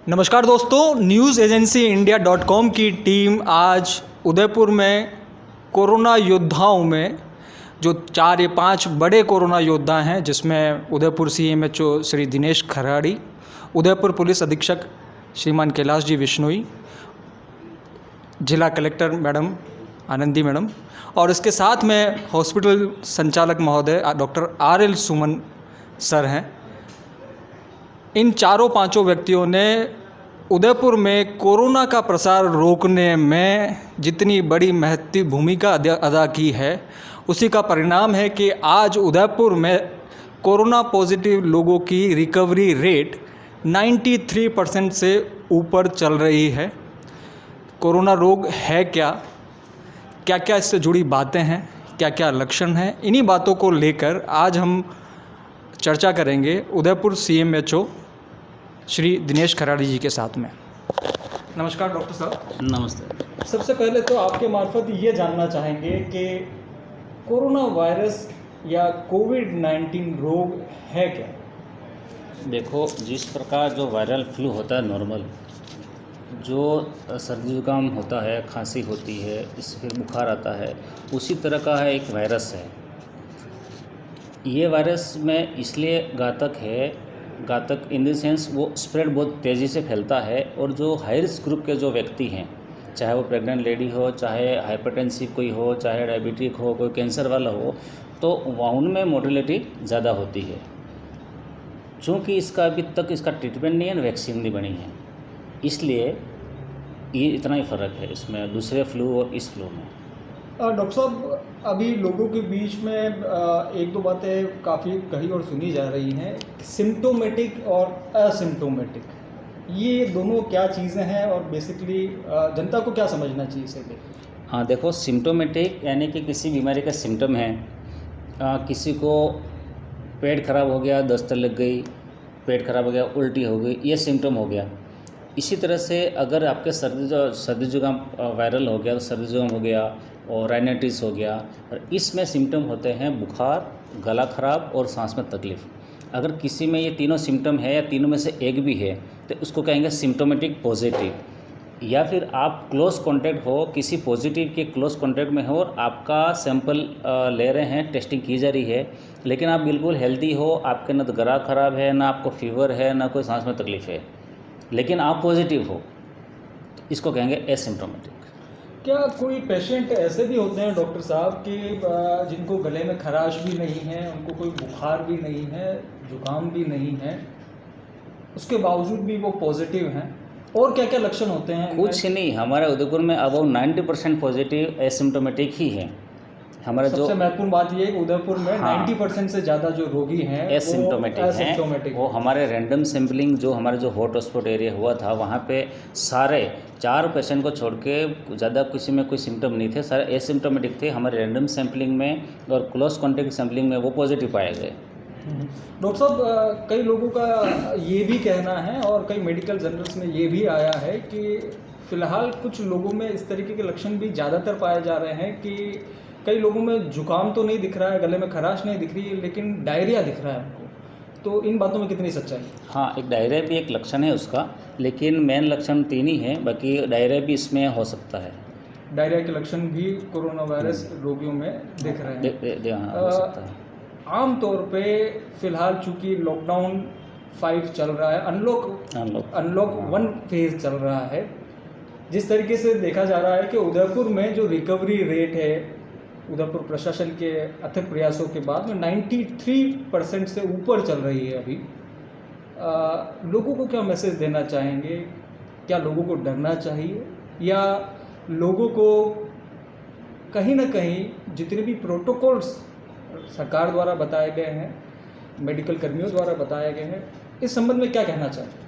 नमस्कार दोस्तों, news agency इंडिया.com की टीम आज उदयपुर में कोरोना योद्धाओं में जो 4 या 5 बड़े कोरोना योद्धा हैं, जिसमें उदयपुर सीएमएचओ श्री दिनेश खराड़ी, उदयपुर पुलिस अधीक्षक श्रीमान कैलाश जी विश्नोई, जिला कलेक्टर मैडम आनंदी मैडम और इसके साथ में हॉस्पिटल संचालक महोदय डॉक्टर RL सुमन सर हैं। इन चारों पांचों व्यक्तियों ने उदयपुर में कोरोना का प्रसार रोकने में जितनी बड़ी महत्वपूर्ण भूमिका अदा की है, उसी का परिणाम है कि आज उदयपुर में कोरोना पॉजिटिव लोगों की रिकवरी रेट 93% से ऊपर चल रही है। कोरोना रोग है क्या, क्या क्या इससे जुड़ी बातें हैं, क्या क्या लक्षण हैं, इन्हीं बातों को लेकर आज हम चर्चा करेंगे उदयपुर सीएमएचओ श्री दिनेश खराड़ी जी के साथ में। नमस्कार डॉक्टर साहब। नमस्ते। सबसे पहले तो आपके मार्फत ये जानना चाहेंगे कि कोरोना वायरस या कोविड-19 रोग है क्या? देखो, जिस प्रकार जो वायरल फ्लू होता है नॉर्मल, जो सर्दी जुकाम होता है, खांसी होती है, इससे फिर बुखार आता है, उसी तरह का है एक वायरस है। ये वायरस में इसलिए घातक इन द सेंस वो स्प्रेड बहुत तेज़ी से फैलता है और जो हाई रिस्क ग्रुप के जो व्यक्ति हैं, चाहे वो प्रेग्नेंट लेडी हो, चाहे हाइपरटेंसिव कोई हो, चाहे डायबिटिक हो, कोई कैंसर वाला हो, तो उनमें मोर्टेलिटी ज़्यादा होती है। चूँकि इसका अभी तक इसका ट्रीटमेंट नहीं है, वैक्सीन नहीं बनी है, इसलिए ये इतना ही फ़र्क है इसमें दूसरे फ्लू और इस फ्लू में। डॉक्टर साहब, अभी लोगों के बीच में एक दो बातें काफ़ी कही और सुनी जा रही हैं, सिम्टोमेटिक और असिम्टोमेटिक, ये दोनों क्या चीज़ें हैं और बेसिकली जनता को क्या समझना चाहिए इसे लेकर? हाँ, देखो, सिम्टोमेटिक यानी कि किसी बीमारी का सिम्टम है। किसी को पेट खराब हो गया, दस्त लग गई, पेट खराब हो गया, उल्टी हो गई, ये सिम्टम हो गया। इसी तरह से अगर आपके सर्दी जुकाम वायरल हो गया तो सर्दी जुकाम हो गया और राइनाइटिस हो गया, और इसमें सिम्टम होते हैं बुखार, गला खराब और सांस में तकलीफ़। अगर किसी में ये तीनों सिम्टम है या तीनों में से एक भी है तो उसको कहेंगे सिम्टोमेटिक पॉजिटिव। या फिर आप क्लोज कांटेक्ट हो, किसी पॉजिटिव के क्लोज कांटेक्ट में हो और आपका सैंपल ले रहे हैं, टेस्टिंग की जा रही है, लेकिन आप बिल्कुल हेल्दी हो, आपके ना तो गला खराब है, ना आपको फीवर है, ना कोई सांस में तकलीफ़ है, लेकिन आप पॉजिटिव हो, इसको कहेंगे एसिम्प्टोमेटिक। क्या कोई पेशेंट ऐसे भी होते हैं डॉक्टर साहब कि जिनको गले में खराश भी नहीं है, उनको कोई बुखार भी नहीं है, जुकाम भी नहीं है, उसके बावजूद भी वो पॉजिटिव हैं? और क्या क्या लक्षण होते हैं? कुछ नहीं, हमारे उदयपुर में अबाउट 90% पॉजिटिव एसिम्प्टोमेटिक ही हैं। हमारा सबसे महत्वपूर्ण बात ये है कि उदयपुर में हाँ, 90% से ज़्यादा जो रोगी हैं एसिम्प्टोमेटिक हैं। वो हमारे रैंडम सैम्पलिंग जो हमारे जो हॉटस्पॉट एरिया हुआ था, वहाँ पे सारे 4 पेशेंट को छोड़ के ज़्यादा किसी में कोई सिम्टम नहीं थे, सारे एसिम्प्टोमेटिक थे। हमारे रैंडम सैम्पलिंग में और क्लोज कॉन्टेक्ट सैम्पलिंग में वो पॉजिटिव पाए गए। डॉक्टर साहब, कई लोगों का ये भी कहना है और कई मेडिकल जर्नल्स में ये भी आया है कि फ़िलहाल कुछ लोगों में इस तरीके के लक्षण भी ज़्यादातर पाए जा रहे हैं कि कई लोगों में जुकाम तो नहीं दिख रहा है, गले में खराश नहीं दिख रही है, लेकिन डायरिया दिख रहा है उनको। तो इन बातों में कितनी सच्चाई है? हाँ, एक डायरिया भी एक लक्षण है उसका, लेकिन मेन लक्षण 3 ही हैं, बाकी डायरिया भी इसमें हो सकता है। डायरिया के लक्षण भी कोरोना वायरस रोगियों में दिख रहे हैं। हाँ, हो सकता है। आम तौर पे फ़िलहाल चूँकि लॉकडाउन 5 चल रहा है, अनलॉक 1 फेज़ चल रहा है, जिस तरीके से देखा जा रहा है कि उदयपुर में जो रिकवरी रेट है, उदयपुर प्रशासन के अथक प्रयासों के बाद में 93% से ऊपर चल रही है अभी। लोगों को क्या मैसेज देना चाहेंगे? क्या लोगों को डरना चाहिए या लोगों को कहीं ना कहीं जितने भी प्रोटोकॉल्स सरकार द्वारा बताए गए हैं, मेडिकल कर्मियों द्वारा बताए गए हैं, इस संबंध में क्या कहना चाहेंगे?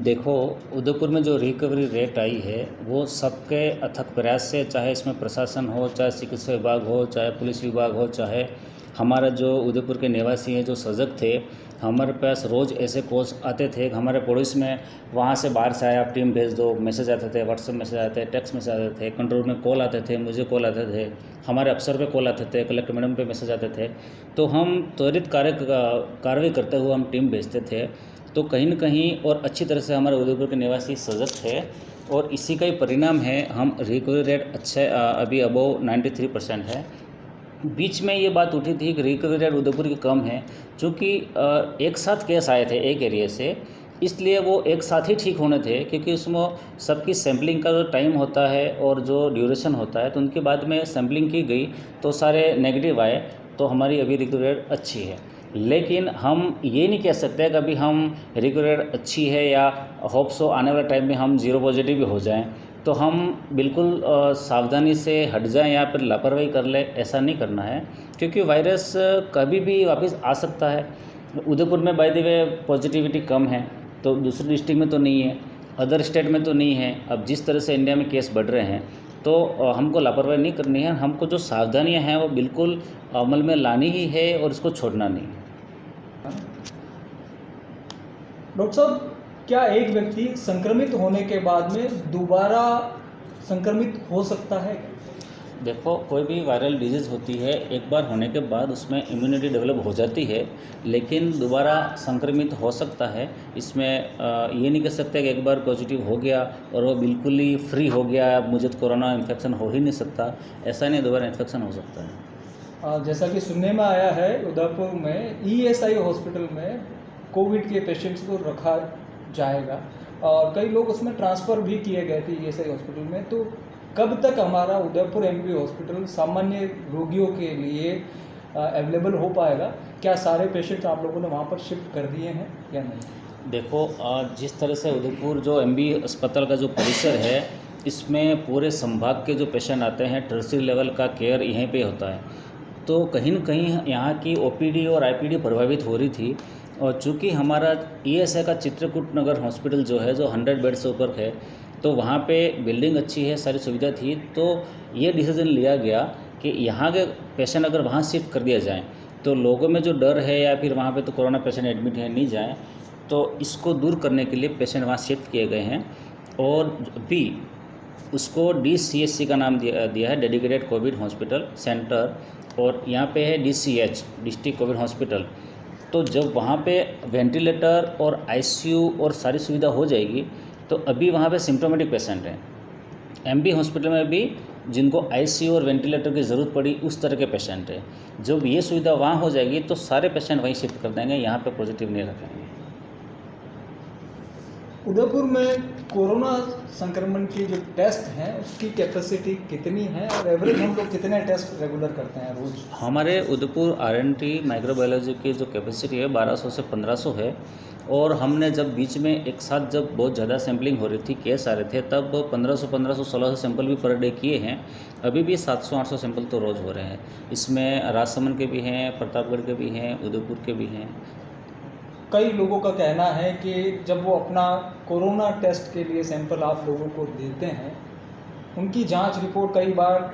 देखो, उदयपुर में जो रिकवरी रेट आई है वो सबके अथक प्रयास से, चाहे इसमें प्रशासन हो, चाहे चिकित्सा विभाग हो, चाहे पुलिस विभाग हो, चाहे हमारा जो उदयपुर के निवासी हैं जो सजग थे, हमारे पास रोज़ ऐसे कॉल्स आते थे। हमारे पड़ोस में वहाँ से बाहर से आया, आप टीम भेज दो, मैसेज आते थे, व्हाट्सएप मैसेज आते थे, टेक्स्ट मैसेज आते थे, कंट्रोल में कॉल आते थे, मुझे कॉल आते थे, हमारे अफसर पे कॉल आते थे, कलेक्टर मैडम पे मैसेज आते थे। तो हम त्वरित कार्रवाई करते हुए हम टीम भेजते थे तो कहीं न कहीं और अच्छी तरह से हमारे उदयपुर के निवासी सजग थे और इसी का ही परिणाम है हम रिकवरी रेट अच्छा अभी अबव 93% है। बीच में ये बात उठी थी कि रिकवरी रेट उदयपुर की कम है, चूँकि एक साथ केस आए थे एक एरिया से, इसलिए वो एक साथ ही ठीक होने थे, क्योंकि उसमें सबकी सैम्पलिंग का जो टाइम होता है और जो ड्यूरेशन होता है, तो उनके बाद में सैम्पलिंग की गई तो सारे नेगेटिव आए, तो हमारी अभी रिकवरी रेट अच्छी है। लेकिन हम ये नहीं कह सकते कि अभी हम रिकवरी रेट अच्छी है या होप सो आने वाले टाइम में हम ज़ीरो पॉजिटिव भी हो जाएं, तो हम बिल्कुल सावधानी से हट जाएं या फिर लापरवाही कर लें, ऐसा नहीं करना है, क्योंकि वायरस कभी भी वापस आ सकता है। उदयपुर में बाय द वे पॉजिटिविटी कम है, तो दूसरी डिस्ट्रिक्ट में तो नहीं है, अदर स्टेट में तो नहीं है। अब जिस तरह से इंडिया में केस बढ़ रहे हैं, तो हमको लापरवाही नहीं करनी है, हमको जो सावधानियां हैं वो बिल्कुल अमल में लानी ही है और इसको छोड़ना नहीं है। डॉक्टर साहब, क्या एक व्यक्ति संक्रमित होने के बाद में दोबारा संक्रमित हो सकता है? देखो, कोई भी वायरल डिजीज़ होती है, एक बार होने के बाद उसमें इम्यूनिटी डेवलप हो जाती है, लेकिन दोबारा संक्रमित हो सकता है। इसमें ये नहीं कह सकते कि एक बार पॉजिटिव हो गया और वो बिल्कुल ही फ्री हो गया, मुझे तो कोरोना इन्फेक्शन हो ही नहीं सकता, ऐसा नहीं, दोबारा इन्फेक्शन हो सकता है। जैसा कि सुनने में आया है, उदयपुर में ईएसआई हॉस्पिटल में कोविड के पेशेंट्स को रखा जाएगा और कई लोग उसमें ट्रांसफ़र भी किए गए थे ईएसआई हॉस्पिटल में। तो कब तक हमारा उदयपुर एमबी हॉस्पिटल सामान्य रोगियों के लिए अवेलेबल हो पाएगा? क्या सारे पेशेंट्स आप लोगों ने वहाँ पर शिफ्ट कर दिए हैं या नहीं? देखो, जिस तरह से उदयपुर जो एमबी अस्पताल का जो परिसर है, इसमें पूरे संभाग के जो पेशेंट आते हैं, टर्शियरी लेवल का केयर यहीं पे होता है, तो कहीं न कहीं यहाँ की ओपीडी और आईपीडी प्रभावित हो रही थी। और चूँकि हमारा ईएसआई का चित्रकूट नगर हॉस्पिटल जो है, जो 100 बेड से ऊपर है, तो वहाँ पे बिल्डिंग अच्छी है, सारी सुविधा थी, तो ये डिसीज़न लिया गया कि यहाँ के पेशेंट अगर वहाँ शिफ्ट कर दिया जाए, तो लोगों में जो डर है या फिर वहाँ पे तो कोरोना पेशेंट एडमिट है नहीं जाएँ, तो इसको दूर करने के लिए पेशेंट वहाँ शिफ्ट किए गए हैं। और भी उसको डीसीएचसी का नाम दिया है, डेडिकेटेड कोविड हॉस्पिटल सेंटर, और यहाँ पे है डीसीएच, डिस्ट्रिक्ट कोविड हॉस्पिटल। तो जब वहाँ पे वेंटिलेटर और आईसीयू और सारी सुविधा हो जाएगी, तो अभी वहाँ पे सिम्टोमेटिक पेशेंट हैं। एमबी हॉस्पिटल में भी जिनको आईसीयू और वेंटिलेटर की ज़रूरत पड़ी, उस तरह के पेशेंट हैं। जब ये सुविधा वहाँ हो जाएगी, तो सारे पेशेंट वहीं शिफ्ट कर देंगे, यहाँ पे पॉजिटिव नहीं रखेंगे। उदयपुर में कोरोना संक्रमण की जो टेस्ट हैं उसकी कैपेसिटी कितनी है और एवरेज हम लोग कितने टेस्ट रेगुलर करते हैं रोज़? हमारे उदयपुर आरएनटी माइक्रोबायोलॉजी की जो कैपेसिटी है 1200 से 1500 है। और हमने जब बीच में एक साथ जब बहुत ज़्यादा सैम्पलिंग हो रही थी, केस आ रहे थे, तब 1500, 1600 सैंपल भी पर डे किए हैं। अभी भी 700-800 सैंपल तो रोज़ हो रहे हैं। इसमें राजसमंद के भी हैं, प्रतापगढ़ के भी हैं, उदयपुर के भी हैं। कई लोगों का कहना है कि जब वो अपना कोरोना टेस्ट के लिए सैंपल आप लोगों को देते हैं, उनकी जांच रिपोर्ट कई बार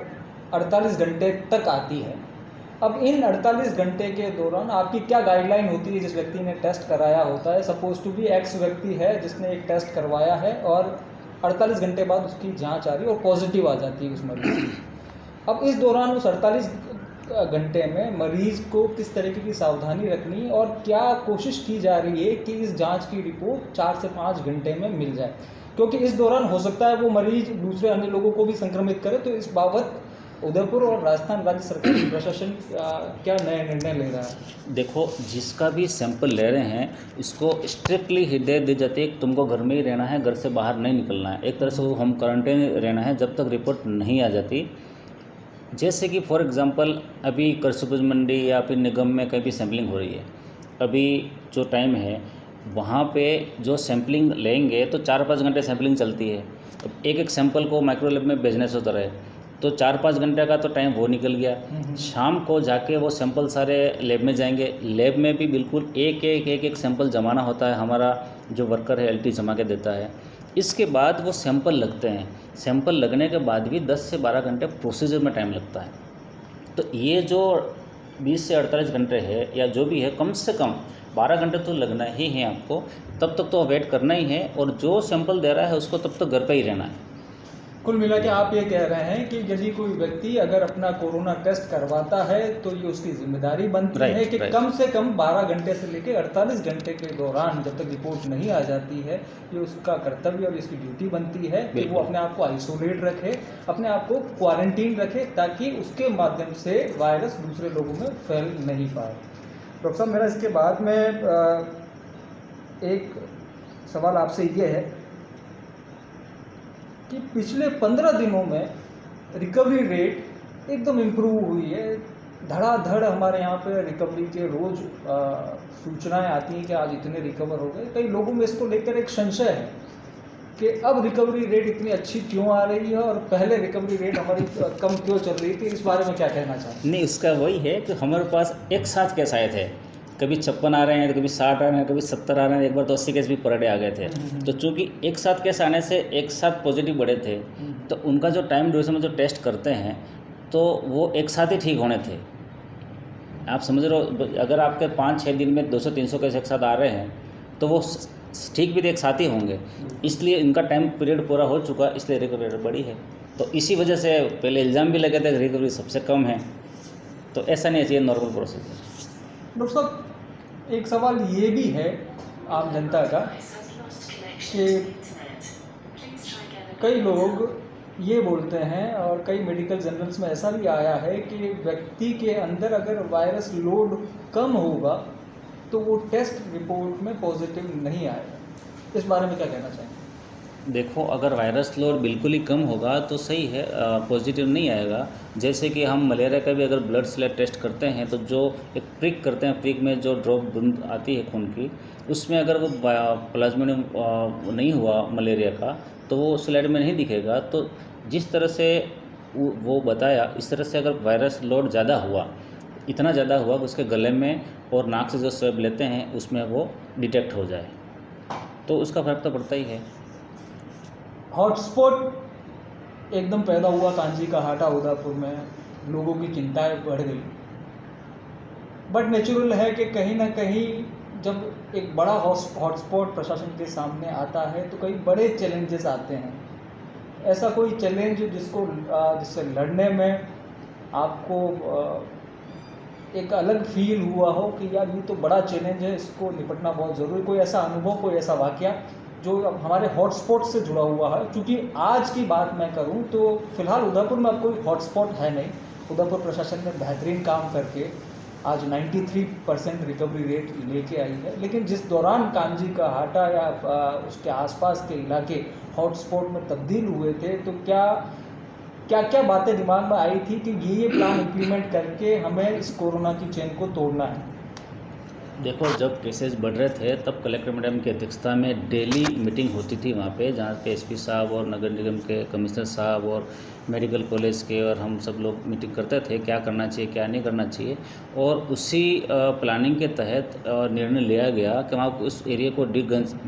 48 घंटे तक आती है। अब इन 48 घंटे के दौरान आपकी क्या गाइडलाइन होती है? जिस व्यक्ति ने टेस्ट कराया होता है, सपोज टू बी एक्स व्यक्ति है जिसने एक टेस्ट करवाया है और 48 घंटे बाद उसकी जांच आ रही है और पॉजिटिव आ जाती है उस मरीज की। अब इस दौरान उस 48 घंटे में मरीज़ को किस तरीके की सावधानी रखनी और क्या कोशिश की जा रही है कि इस जांच की रिपोर्ट 4 से 5 घंटे में मिल जाए? क्योंकि इस दौरान हो सकता है वो मरीज़ दूसरे अन्य लोगों को भी संक्रमित करे। तो इस बाबत उदयपुर और राजस्थान राज्य सरकारी प्रशासन क्या नए निर्णय ले रहा है? देखो, जिसका भी सैंपल ले रहे हैं, इसको स्ट्रिक्टली हिदायत दी जाती है कि तुमको घर में ही रहना है, घर से बाहर नहीं निकलना है। एक तरह से वो होम क्वारंटाइन रहना है जब तक रिपोर्ट नहीं आ जाती। जैसे कि फॉर एग्जांपल अभी करसुबज मंडी या फिर निगम में कहीं भी सैम्पलिंग हो रही है, अभी जो टाइम है वहाँ पे जो सैम्पलिंग लेंगे तो 4-5 घंटे सैम्पलिंग चलती है। अब एक सैंपल को माइक्रो लैब में भेजने से उतर है, तो 4-5 घंटे का तो टाइम वो निकल गया। शाम को जाके वो सैंपल सारे लैब में जाएंगे। लैब में भी बिल्कुल एक सैंपल जमाना होता है, हमारा जो वर्कर है एलटी जमा के देता है। इसके बाद वो सैंपल लगते हैं। सैंपल लगने के बाद भी 10 से 12 घंटे प्रोसीजर में टाइम लगता है। तो ये जो 20 से 48 घंटे है या जो भी है, कम से कम 12 घंटे तो लगना ही है आपको। तब तक तो वेट करना ही है और जो सैंपल दे रहा है उसको तब तक घर पे ही रहना है। कुल मिला के आप ये कह रहे हैं कि यदि कोई व्यक्ति अगर अपना कोरोना टेस्ट करवाता है तो ये उसकी जिम्मेदारी बनती है कि कम से कम 12 घंटे से लेकर 48 घंटे के दौरान जब तक रिपोर्ट नहीं आ जाती है, ये उसका कर्तव्य और इसकी ड्यूटी बनती है कि वो अपने आप को आइसोलेट रखे, अपने आप को क्वारंटीन रखे, ताकि उसके माध्यम से वायरस दूसरे लोगों में फैल नहीं पाए। डॉक्टर साहब, मेरा इसके बाद में एक सवाल आपसे ये है कि पिछले 15 दिनों में रिकवरी रेट एकदम इम्प्रूव हुई है, धड़ाधड़ हमारे यहाँ पे रिकवरी के रोज़ सूचनाएं आती हैं कि आज इतने रिकवर हो गए। कई लोगों में इसको लेकर एक संशय है कि अब रिकवरी रेट इतनी अच्छी क्यों आ रही है और पहले रिकवरी रेट हमारी कम क्यों चल रही थी। इस बारे में क्या कहना चाहेंगे? नहीं, उसका वही है कि हमारे पास एक साथ केस आए थे, कभी 56 आ रहे हैं, तो कभी 60 आ रहे हैं, कभी 70 आ रहे हैं, एक बार तो 80 केस भी पर डे आ गए थे। तो चूंकि एक साथ केस आने से एक साथ पॉजिटिव बढ़े थे, तो उनका जो टाइम ड्यूरेशन में जो टेस्ट करते हैं तो वो एक साथ ही ठीक होने थे। आप समझ रहे हो, अगर आपके 5-6 दिन में 200-300 केस एक साथ आ रहे हैं तो वो ठीक भी तो एक साथ ही होंगे, इसलिए इनका टाइम पीरियड पूरा हो चुका, इसलिए रिकवरी रेट बढ़ी है। तो इसी वजह से पहले इल्ज़ाम भी लगे थे कि रिकवरी सबसे कम है, तो ऐसा नहीं चाहिए, नॉर्मल प्रोसेस है। डॉक्टर साहब, एक सवाल ये भी है आम जनता का कि कई लोग ये बोलते हैं और कई मेडिकल जर्नल्स में ऐसा भी आया है कि व्यक्ति के अंदर अगर वायरस लोड कम होगा तो वो टेस्ट रिपोर्ट में पॉजिटिव नहीं आएगा। इस बारे में क्या कहना चाहेंगे? देखो, अगर वायरस लोड बिल्कुल ही कम होगा तो सही है, पॉजिटिव नहीं आएगा। जैसे कि हम मलेरिया का भी अगर ब्लड स्लैब टेस्ट करते हैं तो जो एक प्रिक करते हैं, प्रिक में जो ड्रॉप बूंद आती है खून की, उसमें अगर वो प्लाज्मोडियम नहीं हुआ मलेरिया का तो वो स्लैड में नहीं दिखेगा। तो जिस तरह से वो बताया, इस तरह से अगर वायरस लोड ज़्यादा हुआ, इतना ज़्यादा हुआ कि उसके गले में और नाक से जो स्वैब लेते हैं उसमें वो डिटेक्ट हो जाए, तो उसका फर्क तो पड़ता ही है। हॉटस्पॉट एकदम पैदा हुआ कांजी का हाटा उदयपुर में, लोगों की चिंताएं बढ़ गई, बट नेचुरल है कि कहीं ना कहीं जब एक बड़ा हॉटस्पॉट प्रशासन के सामने आता है तो कई बड़े चैलेंजेस आते हैं। ऐसा कोई चैलेंज जिससे लड़ने में आपको एक अलग फील हुआ हो कि यार ये तो बड़ा चैलेंज है, इसको निपटना बहुत ज़रूरी, कोई ऐसा अनुभव, कोई ऐसा वाकया जो अब हमारे हॉटस्पॉट से जुड़ा हुआ है? क्योंकि आज की बात मैं करूं तो फिलहाल उदयपुर में अब कोई हॉटस्पॉट है नहीं। उदयपुर प्रशासन ने बेहतरीन काम करके आज 93% रिकवरी रेट लेके आई है, लेकिन जिस दौरान कांजी का हाटा या उसके आसपास के इलाके हॉटस्पॉट में तब्दील हुए थे, तो क्या बातें दिमाग में आई थी कि ये प्लान इम्प्लीमेंट करके हमें इस कोरोना की चेन को तोड़ना है? देखो, जब केसेस बढ़ रहे थे तब कलेक्टर मैडम की अध्यक्षता में डेली मीटिंग होती थी वहाँ पे, जहाँ पे एसपी साहब और नगर निगम के कमिश्नर साहब और मेडिकल कॉलेज के और हम सब लोग मीटिंग करते थे, क्या करना चाहिए क्या नहीं करना चाहिए। और उसी प्लानिंग के तहत निर्णय लिया गया कि वहाँ उस एरिया को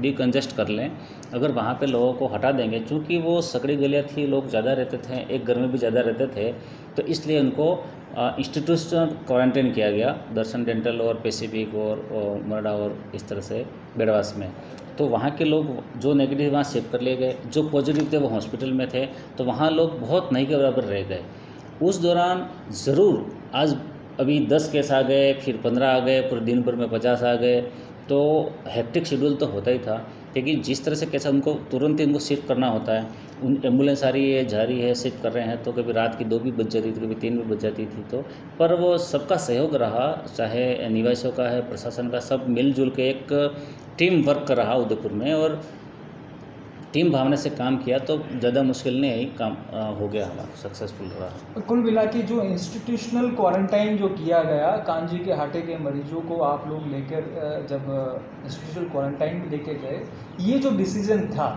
डिकंजेस्ट कर लें। अगर वहाँ पे लोगों को हटा देंगे, चूँकि वो सकड़ी गलियाँ थी, लोग ज़्यादा रहते थे, एक घर में भी ज़्यादा रहते थे, तो इसलिए उनको इंस्टीट्यूशनल क्वारंटाइन किया गया, दर्शन डेंटल और पैसिफिक और मरडा और इस तरह से बेडवास में। तो वहाँ के लोग जो नेगेटिव वहाँ शिफ्ट कर लिए गए, जो पॉजिटिव थे वो हॉस्पिटल में थे, तो वहाँ लोग बहुत नहीं के बराबर रह गए। उस दौरान ज़रूर आज अभी 10 केस आ गए, फिर 15 आ गए, पूरे दिन भर में 50 आ गए, तो हेक्टिक शेड्यूल तो होता ही था। क्योंकि जिस तरह से कैसा उनको तुरंत इनको शिफ्ट करना होता है, उन एम्बुलेंस आ रही है, जा रही है, शिफ्ट कर रहे हैं, तो कभी रात की 2 भी बज जाती थी, कभी 3 भी बज जाती थी। तो पर वो सबका सहयोग रहा, चाहे निवासियों का है, प्रशासन का, सब मिलजुल के एक टीम वर्क रहा उदयपुर में, और टीम भावना से काम किया, तो ज़्यादा मुश्किल नहीं आई, काम हो गया हमारा, सक्सेसफुल रहा। कुल मिला के जो इंस्टीट्यूशनल क्वारंटाइन जो किया गया, कांजी के हाटे के मरीजों को आप लोग लेकर जब इंस्टीट्यूशनल क्वारंटाइन में लेके गए, ये जो डिसीजन था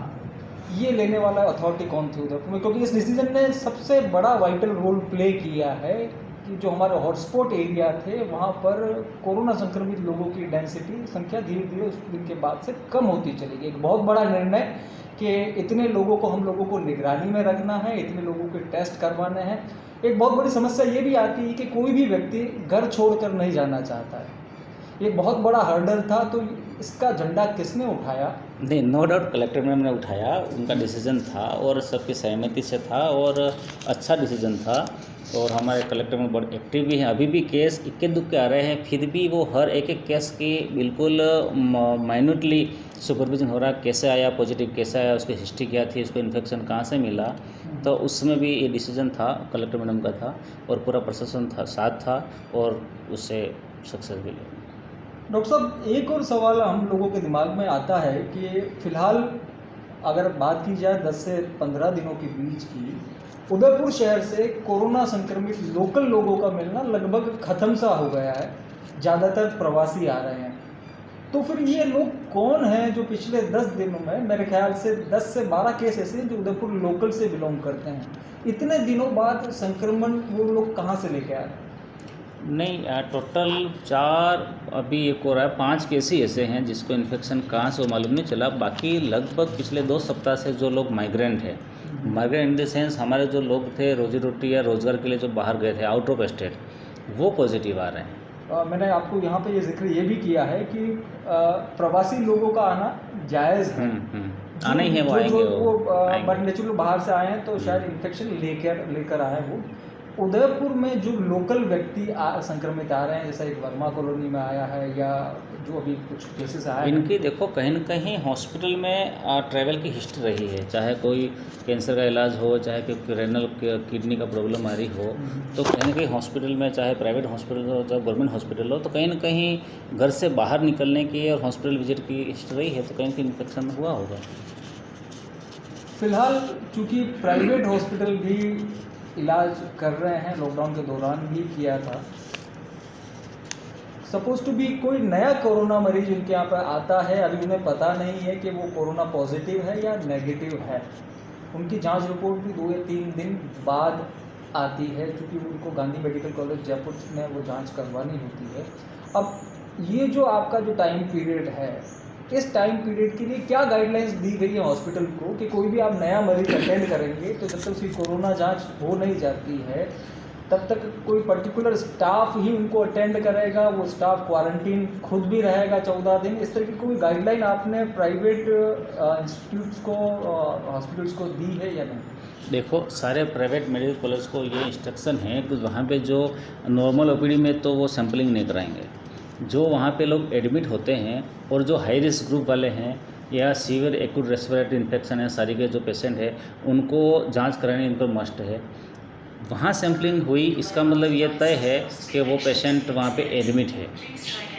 ये लेने वाला अथॉरिटी कौन थी उधर में? क्योंकि इस डिसीजन ने सबसे बड़ा वाइटल रोल प्ले किया है कि जो हमारे हॉटस्पॉट एरिया थे वहाँ पर कोरोना संक्रमित लोगों की डेंसिटी संख्या धीरे धीरे उस दिन के बाद से कम होती चली गई। एक बहुत बड़ा निर्णय कि इतने लोगों को हम लोगों को निगरानी में रखना है, इतने लोगों के टेस्ट करवाने हैं। एक बहुत बड़ी समस्या ये भी आती है कि कोई भी व्यक्ति घर छोड़कर नहीं जाना चाहता है, ये बहुत बड़ा हर्डल था। तो इसका झंडा किसने उठाया नहीं, नो डाउट कलेक्टर मैम ने उठाया, उनका डिसीजन था और सबकी सहमति से था और अच्छा डिसीजन था। और हमारे कलेक्टर में बड़े एक्टिव भी हैं। अभी भी केस इक्के दुक्के आ रहे हैं, फिर भी वो हर एक एक केस की बिल्कुल माइन्यूटली सुपरविजन हो रहा है, कैसे आया पॉजिटिव, कैसे आया, उसकी हिस्ट्री क्या थी, उसको इन्फेक्शन कहाँ से मिला। तो उसमें भी ये डिसीजन था कलेक्टर मैडम का था और पूरा प्रशासन था, साथ था और उससे सक्सेस भी लिया। डॉक्टर साहब, एक और सवाल हम लोगों के दिमाग में आता है कि फ़िलहाल अगर बात की जाए 10 से 15 दिनों के बीच की, उदयपुर शहर से कोरोना संक्रमित लोकल लोगों का मिलना लगभग ख़त्म सा हो गया है। ज़्यादातर प्रवासी आ रहे हैं। तो फिर ये लोग कौन हैं जो पिछले 10 दिनों में, मेरे ख्याल से 10 से 12 केस ऐसे हैं जो उदयपुर लोकल से बिलोंग करते हैं। इतने दिनों बाद संक्रमण वो लोग कहाँ से लेके आए? नहीं, टोटल 4 अभी एक हो रहा है, 5 केस ही ऐसे हैं जिसको इन्फेक्शन कहाँ से वो मालूम नहीं चला। बाकी लगभग पिछले 2 सप्ताह से जो लोग माइग्रेंट है, माइग्रेंट इन द सेंस हमारे जो लोग थे रोजी रोटी या रोज़गार के लिए जो बाहर गए थे आउट ऑफ स्टेट, वो पॉजिटिव आ रहे हैं। मैंने आपको यहाँ पे ये जिक्र ये भी किया है कि प्रवासी लोगों का आना जायज़ है। आना ही है, वो आएंगे, वो बट आएंगे। नेचुरली बाहर से आए हैं तो शायद इन्फेक्शन लेकर आए वो। उदयपुर में जो लोकल व्यक्ति संक्रमित आ रहे हैं, जैसे एक वर्मा कॉलोनी में आया है या जो अभी कुछ केसेस आए हैं, इनकी देखो कहीं न कहीं हॉस्पिटल में ट्रैवल की हिस्ट्री रही है, चाहे कोई कैंसर का इलाज हो, चाहे कोई रेनल किडनी का प्रॉब्लम आ रही हो, तो कहीं न कहीं हॉस्पिटल में, चाहे प्राइवेट हॉस्पिटल हो चाहे गवर्नमेंट हॉस्पिटल हो, तो कहीं न कहीं घर से बाहर निकलने की और हॉस्पिटल विजिट की हिस्ट्री रही है, तो कहीं कहीं इन्फेक्शन हुआ होगा। फिलहाल चूँकि प्राइवेट हॉस्पिटल भी इलाज कर रहे हैं, लॉकडाउन के दौरान भी किया था, सपोज टू बी कोई नया कोरोना मरीज उनके यहाँ पर आता है, अभी उन्हें पता नहीं है कि वो कोरोना पॉजिटिव है या नेगेटिव है। उनकी जांच रिपोर्ट भी 2 या 3 दिन बाद आती है, क्योंकि उनको गांधी मेडिकल कॉलेज जयपुर में वो जांच करवानी होती है। अब ये जो आपका जो टाइम पीरियड है, इस टाइम पीरियड के लिए क्या गाइडलाइंस दी गई है हॉस्पिटल को कि कोई भी आप नया मरीज अटेंड करेंगे तो जब तक उसकी कोरोना जांच हो नहीं जाती है तब तक कोई पर्टिकुलर स्टाफ ही उनको अटेंड करेगा, वो स्टाफ क्वारंटीन खुद भी रहेगा 14 दिन? इस तरह की कोई गाइडलाइन आपने प्राइवेट इंस्टीट्यूट्स को, हॉस्पिटल्स को दी है या नहीं? देखो, सारे प्राइवेट मेडिकल कॉलेज को ये इंस्ट्रक्शन है कि वहाँ पे जो नॉर्मल ओपीडी में तो वो सैम्पलिंग नहीं कराएंगे। जो वहाँ पे लोग एडमिट होते हैं और जो हाई रिस्क ग्रुप वाले हैं या सीवियर एक्यूट रेस्पिरेटरी इन्फेक्शन है, सारी के जो पेशेंट है, उनको जांच करानी इनको मस्ट है। वहाँ सैम्पलिंग हुई, इसका मतलब ये तय है कि वो पेशेंट वहाँ पे एडमिट है,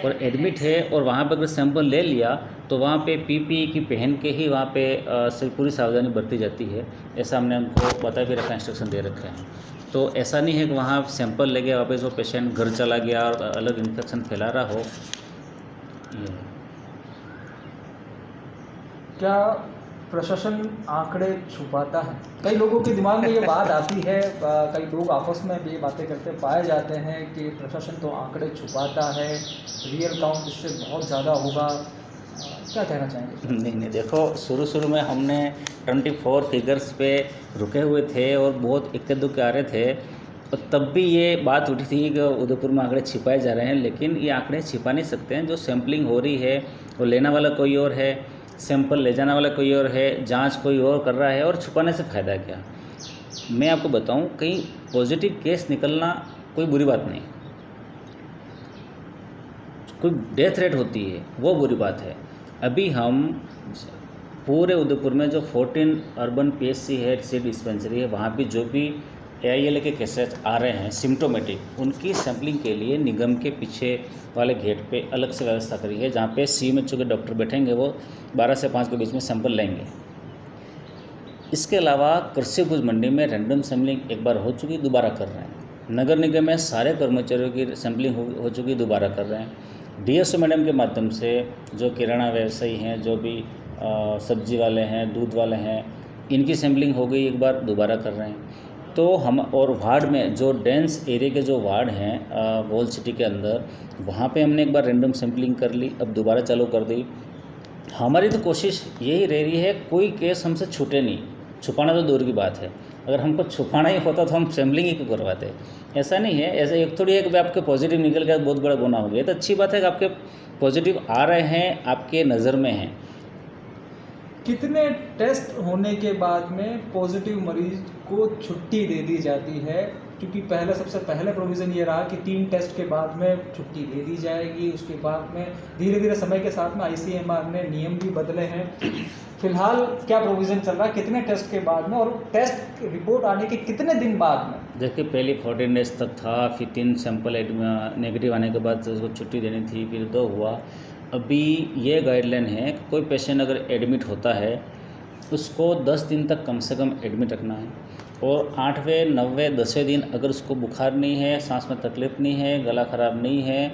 और एडमिट है और वहाँ पे अगर सैंपल ले लिया तो वहाँ पे पीपीई की पहन के ही वहाँ पे से पूरी सावधानी बरती जाती है। ऐसा हमने उनको बता भी रखा, इंस्ट्रक्शन दे रखे हैं। तो ऐसा नहीं है कि वहाँ सैंपल ले गया वापस वो पेशेंट घर चला गया और अलग इन्फेक्शन फैला रहा हो। ये क्या प्रशासन आंकड़े छुपाता है? कई लोगों के दिमाग में ये बात आती है, कई लोग आपस में भी ये बातें करते पाए जाते हैं कि प्रशासन तो आंकड़े छुपाता है, रियल काउंट इससे बहुत ज़्यादा होगा। क्या कहना चाहेंगे? नहीं, देखो, शुरू में हमने 24 फिगर्स पे रुके हुए थे और बहुत इक्के दुक्के आ रहे थे, और तब भी ये बात उठी थी कि उदयपुर में आंकड़े छिपाए जा रहे हैं, लेकिन ये आंकड़े छिपा नहीं सकते हैं। जो सैम्पलिंग हो रही है वो लेने वाला कोई और है, सैंपल ले जाने वाला कोई और है, जांच कोई और कर रहा है, और छुपाने से फ़ायदा क्या? मैं आपको बताऊं, कहीं पॉजिटिव केस निकलना कोई बुरी बात नहीं, कोई डेथ रेट होती है वो बुरी बात है। अभी हम पूरे उदयपुर में जो 14 अर्बन पीएचसी है, सीड डिस्पेंसरी है, वहाँ भी जो भी AIL के केसेस आ रहे हैं सिम्टोमेटिक, उनकी सैम्पलिंग के लिए निगम के पीछे वाले गेट पे अलग से व्यवस्था करी है, जहाँ पे CMHO के डॉक्टर बैठेंगे, वो 12 से 5 के बीच में सैंपल लेंगे। इसके अलावा कृषि उपज मंडी में रैंडम सैम्पलिंग एक बार हो चुकी, दोबारा कर रहे हैं। नगर निगम में सारे कर्मचारियों की सैम्पलिंग हो चुकी, दोबारा कर रहे हैं। DSO मैडम के माध्यम से जो किराना व्यवसायी हैं, जो भी सब्जी वाले हैं, दूध वाले हैं, इनकी सैम्पलिंग हो गई, एक बार दोबारा कर रहे हैं। तो हम, और वार्ड में जो डेंस एरिया के जो वार्ड हैं वॉल सिटी के अंदर, वहाँ पे हमने एक बार रैंडम सैम्पलिंग कर ली, अब दोबारा चालू कर दी। हमारी तो कोशिश यही रह रही है कोई केस हमसे छूटे नहीं। छुपाना तो दूर की बात है, अगर हमको छुपाना ही होता तो हम सैम्पलिंग ही क्यों करवाते। ऐसा नहीं है, ऐसा एक थोड़ी है कि आपके पॉजिटिव निकल गया बहुत बड़ा गुनाह हो गया। तो अच्छी बात है कि आपके पॉजिटिव आ रहे हैं, आपके नज़र में हैं। कितने टेस्ट होने के बाद में पॉजिटिव मरीज को छुट्टी दे दी जाती है? क्योंकि सबसे पहले प्रोविज़न ये रहा कि 3 टेस्ट के बाद में छुट्टी दे दी जाएगी। उसके बाद में धीरे-धीरे समय के साथ में आईसीएमआर ने नियम भी बदले हैं। फिलहाल क्या प्रोविज़न चल रहा है, कितने टेस्ट के बाद में और टेस्ट रिपोर्ट आने के कितने दिन बाद में? देखिए, पहले 14 डेज तक था, फिर 3 सैंपल नेगेटिव आने के बाद उसको छुट्टी देनी थी, फिर 2 हुआ। अभी ये गाइडलाइन है कि कोई पेशेंट अगर एडमिट होता है उसको 10 दिन तक कम से कम एडमिट रखना है, और 8वें 9वें 10वें दिन अगर उसको बुखार नहीं है, सांस में तकलीफ़ नहीं है, गला ख़राब नहीं है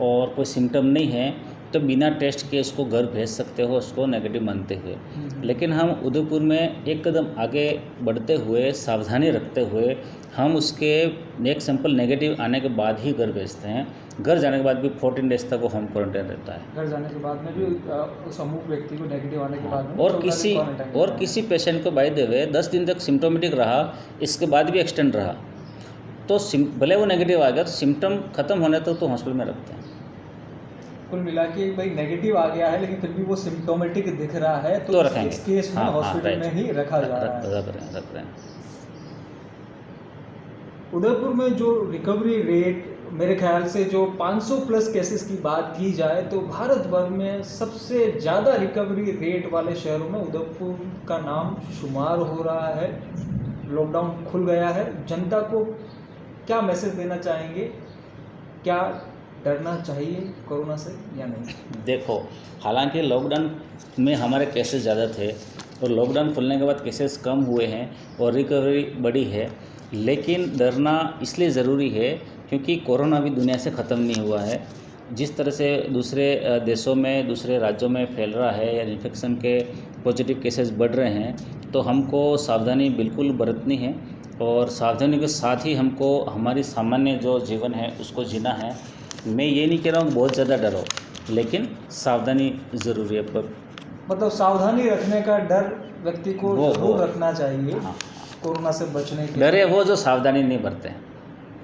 और कोई सिम्टम नहीं है, तो बिना टेस्ट के उसको घर भेज सकते हो, उसको नेगेटिव मानते हुए। लेकिन हम उदयपुर में एक कदम आगे बढ़ते हुए, सावधानी रखते हुए, हम उसके एक सैंपल नेगेटिव आने के बाद ही घर भेजते हैं। घर जाने के बाद भी 14 डेज तक वो होम क्वारंटाइन रहता है। घर जाने के बाद में भी उस अमुक व्यक्ति को नेगेटिव आने के बाद में और किसी पेशेंट को बाय द वे 10 दिन तक सिम्टोमेटिक रहा, इसके बाद भी एक्सटेंड रहा, तो भले वो नेगेटिव आ गया तो सिम्टम खत्म होने तक तो हॉस्पिटल में रखते हैं। कुल मिला के भाई नेगेटिव आ गया है लेकिन फिर भी वो सिम्टोमेटिक दिख रहा है तो रखेंगे। इस केस में हॉस्पिटल में ही रखा जा रहा है। रख रहे हैं। उदयपुर में जो रिकवरी रेट, मेरे ख्याल से जो 500 प्लस केसेस की बात की जाए तो भारत भर में सबसे ज़्यादा रिकवरी रेट वाले शहरों में उदयपुर का नाम शुमार हो रहा है। लॉकडाउन खुल गया है, जनता को क्या मैसेज देना चाहेंगे? क्या डरना चाहिए कोरोना से या नहीं? देखो, हालांकि लॉकडाउन में हमारे केसेस ज़्यादा थे और लॉकडाउन खुलने के बाद केसेस कम हुए हैं और रिकवरी बढ़ी है, लेकिन डरना इसलिए ज़रूरी है क्योंकि कोरोना भी दुनिया से ख़त्म नहीं हुआ है। जिस तरह से दूसरे देशों में, दूसरे राज्यों में फैल रहा है या इन्फेक्शन के पॉजिटिव केसेस बढ़ रहे हैं, तो हमको सावधानी बिल्कुल बरतनी है और सावधानी के साथ ही हमको हमारी सामान्य जो जीवन है उसको जीना है। मैं ये नहीं कह रहा हूँ बहुत ज़्यादा डरो, लेकिन सावधानी ज़रूरी है। मतलब सावधानी रखने का डर व्यक्ति को जरूर रखना चाहिए। हाँ, कोरोना से बचने के डरे वो जो सावधानी नहीं बरते हैं।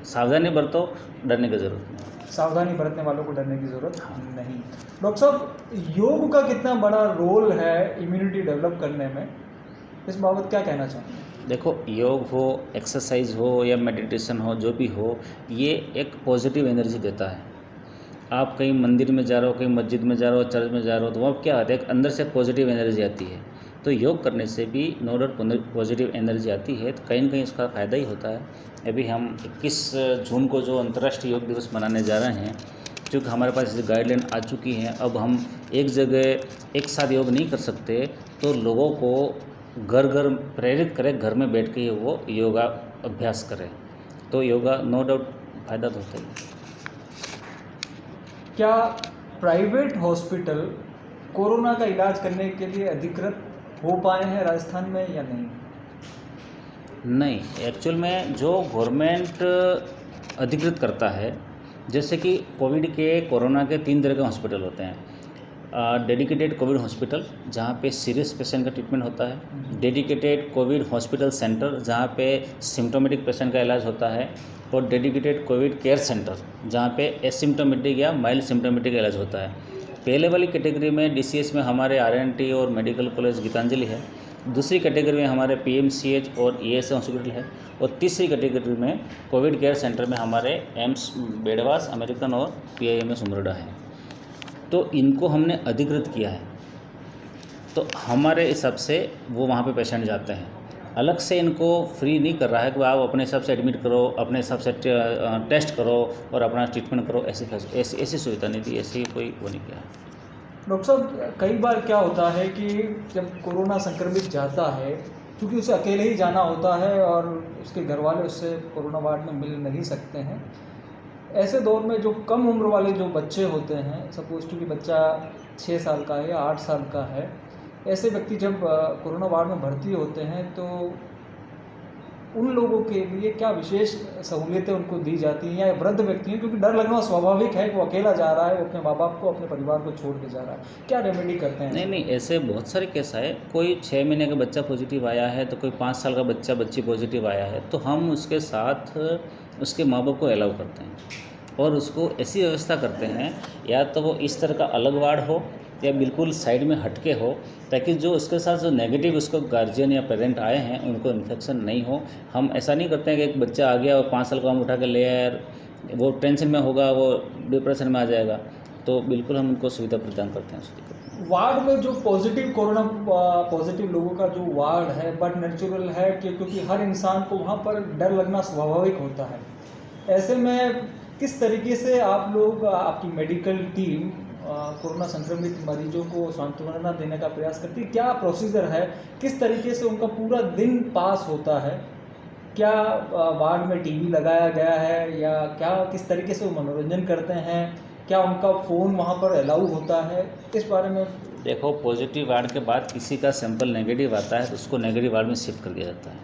सावधानी बरतो, डरने की ज़रूरत नहीं। सावधानी बरतने वालों को डरने की ज़रूरत नहीं। डॉक्टर साहब, योग का कितना बड़ा रोल है इम्यूनिटी डेवलप करने में, इस बाबत क्या कहना चाहेंगे? देखो, योग हो, एक्सरसाइज हो या मेडिटेशन हो, जो भी हो, ये एक पॉजिटिव एनर्जी देता है। आप कहीं मंदिर में जा रहे हो, कहीं मस्जिद में जा रहे हो, चर्च में जा रहे हो, तो वहाँ क्या होता है, एक अंदर से पॉजिटिव एनर्जी आती है। तो योग करने से भी नो डाउट पॉजिटिव एनर्जी आती है, तो कहीं ना कहीं इसका फ़ायदा ही होता है। अभी हम 21 जून को जो अंतर्राष्ट्रीय योग दिवस मनाने जा रहे हैं, क्योंकि हमारे पास गाइडलाइन आ चुकी हैं, अब हम एक जगह एक साथ योग नहीं कर सकते, तो लोगों को घर घर प्रेरित करें, घर में बैठ के वो योगा अभ्यास करें, तो योगा नो डाउट फ़ायदा तो होता है। क्या प्राइवेट हॉस्पिटल कोरोना का इलाज करने के लिए अधिकृत हो पाए हैं राजस्थान में या नहीं? नहीं, एक्चुअल में जो गवर्नमेंट अधिकृत करता है, जैसे कि कोविड के, कोरोना के 3 तरह के हॉस्पिटल होते हैं। डेडिकेटेड कोविड हॉस्पिटल जहाँ पे सीरियस पेशेंट का ट्रीटमेंट होता है, डेडिकेटेड कोविड हॉस्पिटल सेंटर जहाँ पे सिम्टोमेटिक पेशेंट का इलाज होता है, और डेडिकेटेड कोविड केयर सेंटर जहाँ पे एसिम्टोमेटिक या माइल्ड सिम्टोमेटिक का इलाज होता है। पहले वाली कैटेगरी में DCS में हमारे RNT और मेडिकल कॉलेज गीतांजलि है, दूसरी कैटेगरी में हमारे PMCH और ESI हॉस्पिटल है, और तीसरी कैटेगरी में कोविड केयर सेंटर में हमारे एम्स बेडवास, अमेरिकन और PIMS उमरडा है। तो इनको हमने अधिकृत किया है, तो हमारे हिसाब से वो वहाँ पे पेशेंट जाते हैं। अलग से इनको फ्री नहीं कर रहा है कि आप अपने हिसाब से एडमिट करो, अपने हिसाब से टेस्ट करो और अपना ट्रीटमेंट करो, ऐसी सुविधा नहीं दी, ऐसी कोई वो नहीं किया है। डॉक्टर साहब, कई बार क्या होता है कि जब कोरोना संक्रमित जाता है, क्योंकि उसे अकेले ही जाना होता है और उसके घर वाले उससे कोरोना वार्ड में मिल नहीं सकते हैं, ऐसे दौर में जो कम उम्र वाले जो बच्चे होते हैं, सपोज टू कि बच्चा 6 साल का है या 8 साल का है, ऐसे व्यक्ति जब कोरोना वार्ड में भर्ती होते हैं तो उन लोगों के लिए क्या विशेष सहूलियतें उनको दी जाती हैं, या वृद्ध व्यक्ति हैं, क्योंकि डर लगना स्वाभाविक है कि वो अकेला जा रहा है, वो अपने माँ बाप को, अपने परिवार को छोड़ के जा रहा है, क्या रेमेडी करते हैं? नहीं, ऐसे बहुत सारे केस आए। कोई 6 महीने का बच्चा पॉजिटिव आया है, तो कोई 5 साल का बच्ची पॉजिटिव आया है, तो हम उसके साथ उसके माँ बाप को अलाउ करते हैं और उसको ऐसी व्यवस्था करते हैं, या तो वो इस तरह का अलग वार्ड हो या बिल्कुल साइड में हटके हो, ताकि जो उसके साथ जो नेगेटिव उसको गार्जियन या पेरेंट आए हैं उनको इन्फेक्शन नहीं हो। हम ऐसा नहीं करते हैं कि एक बच्चा आ गया और 5 साल का हम उठा के ले आए यार, वो टेंशन में होगा, वो डिप्रेशन में आ जाएगा। तो बिल्कुल हम उनको सुविधा प्रदान करते हैं उसकी। वार्ड में जो पॉजिटिव कोरोना पॉजिटिव लोगों का जो वार्ड है बट नेचुरल है क्योंकि हर इंसान को वहाँ पर डर लगना स्वाभाविक होता है। ऐसे में किस तरीके से आप लोग आपकी मेडिकल टीम कोरोना संक्रमित मरीजों को सांत्वना देने का प्रयास करती है? क्या प्रोसीजर है, किस तरीके से उनका पूरा दिन पास होता है? क्या वार्ड में टीवी लगाया गया है या क्या, किस तरीके से वो मनोरंजन करते हैं? क्या उनका फ़ोन वहाँ पर अलाउ होता है? इस बारे में देखो, पॉजिटिव वार्ड के बाद किसी का सैंपल नेगेटिव आता है तो उसको नेगेटिव वार्ड में शिफ्ट कर दिया जाता है।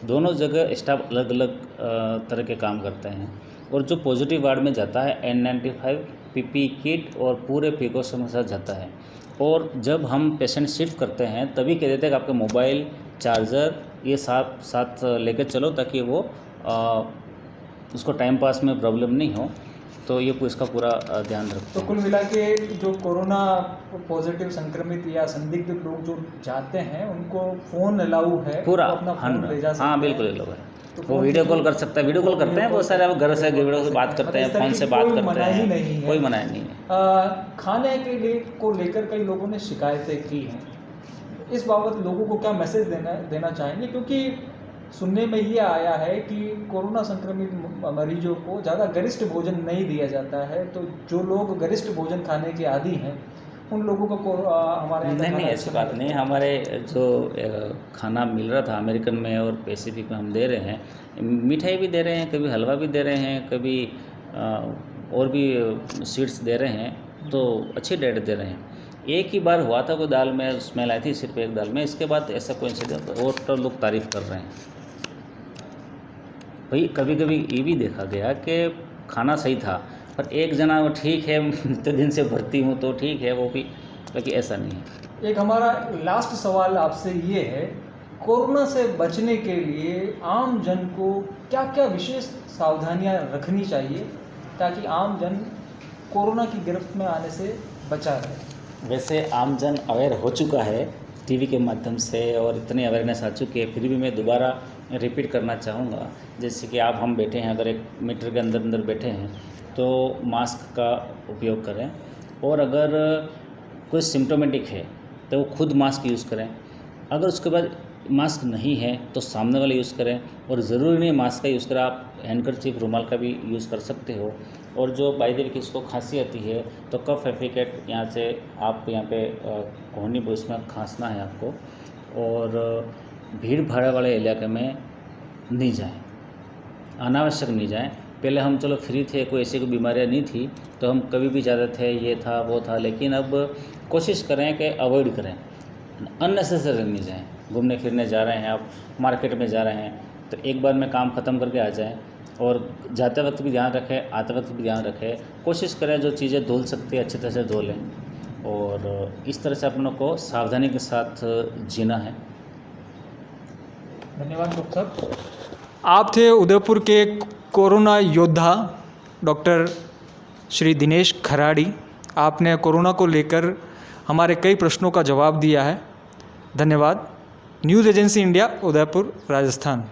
दोनों जगह स्टाफ अलग अलग तरह के काम करते हैं। और जो पॉजिटिव वार्ड में जाता है N95 PPE किट और पूरे प्रिकॉशन के साथ जाता है। और जब हम पेशेंट शिफ्ट करते हैं तभी कह देते हैं कि आपके मोबाइल, चार्जर ये साथ लेकर चलो ताकि वो उसको टाइम पास में प्रॉब्लम नहीं हो। तो ये इसका पूरा ध्यान रखते तो हैं। कुल मिला के जो कोरोना पॉजिटिव संक्रमित या संदिग्ध लोग जो जाते हैं उनको फ़ोन अलाउ है, पूरा वो अपना फ़ोन ले जा सकते हाँ हैं। बिल्कुल ये लोग है। तो वो फ़ोन वीडियो की कॉल जो- कर सकते हैं, वीडियो कॉल करते हैं बहुत सारे। अब घर से वीडियो से बात करते हैं, मतलब इस फ़ोन से तरह की बात कोई करते मनाही नहीं हैं, है। कोई मनाही नहीं है। खाने के लिए को लेकर कई लोगों ने शिकायतें की हैं। इस बाबत लोगों को क्या मैसेज देना चाहेंगे? क्योंकि सुनने में ये आया है कि कोरोना संक्रमित मरीजों को ज़्यादा गरिष्ठ भोजन नहीं दिया जाता है, तो जो लोग गरिष्ठ भोजन खाने के आदी हैं उन लोगों को हमारे यहाँ का नहीं खाना ऐसी अच्छा बात नहीं है। हमारे जो खाना मिल रहा था अमेरिकन में और पैसिफिक में हम दे रहे हैं, मिठाई भी दे रहे हैं, कभी हलवा भी दे रहे हैं, कभी और भी स्वीट्स दे रहे हैं, तो अच्छी डाइट दे रहे हैं। एक ही बार हुआ था कोई दाल में स्मेल आई थी, सिर्फ एक दाल में, इसके बाद ऐसा कोई इंसिडेंट और तो लोग तारीफ़ कर रहे हैं। भाई कभी कभी ये भी देखा गया कि खाना सही था पर एक जना वो ठीक है तो दिन से भर्ती हूँ तो ठीक है वो भी, लेकिन ऐसा नहीं है। एक हमारा लास्ट सवाल आपसे ये है, कोरोना से बचने के लिए आम जन को क्या क्या विशेष सावधानियां रखनी चाहिए ताकि आम जन कोरोना की गिरफ्त में आने से बचा रहे? वैसे आम जन अवेयर हो चुका है टीवी के माध्यम से और इतनी अवेयरनेस आ चुकी है, फिर भी मैं दोबारा रिपीट करना चाहूँगा। जैसे कि आप हम बैठे हैं, अगर 1 मीटर के अंदर अंदर बैठे हैं तो मास्क का उपयोग करें। और अगर कोई सिम्टोमेटिक है तो वो खुद मास्क यूज़ करें। अगर उसके बाद मास्क नहीं है तो सामने वाले यूज़ करें। और ज़रूरी नहीं मास्क का यूज़ करें, आप हैंडकरचीफ रुमाल का भी यूज़ कर सकते हो। और जो बाई द वे किसको खांसी आती है तो कफ एफिकेट यहाँ से आप यहाँ पे कोहनी बुश में खांसना है आपको। और भीड़ भाड़ वाले इलाके में नहीं जाएं, अनावश्यक नहीं जाएं। पहले हम चलो फ्री थे, कोई ऐसी कोई बीमारियाँ नहीं थी तो हम कभी भी जाते थे, ये था वो था, लेकिन अब कोशिश करें कि अवॉइड करें, अननेसेसरी नहीं जाएं। घूमने फिरने जा रहे हैं, आप मार्केट में जा रहे हैं तो एक बार में काम ख़त्म करके आ जाएं। और जाते वक्त भी ध्यान रखें, आते वक्त भी ध्यान रखें। कोशिश करें जो चीज़ें धुल सकती है अच्छी तरह से धो लें। और इस तरह से अपनों को सावधानी के साथ जीना है। धन्यवाद डॉक्टर साहब। आप थे उदयपुर के कोरोना योद्धा डॉक्टर श्री दिनेश खराड़ी। आपने कोरोना को लेकर हमारे कई प्रश्नों का जवाब दिया है। धन्यवाद। News agency India, Udaipur, Rajasthan.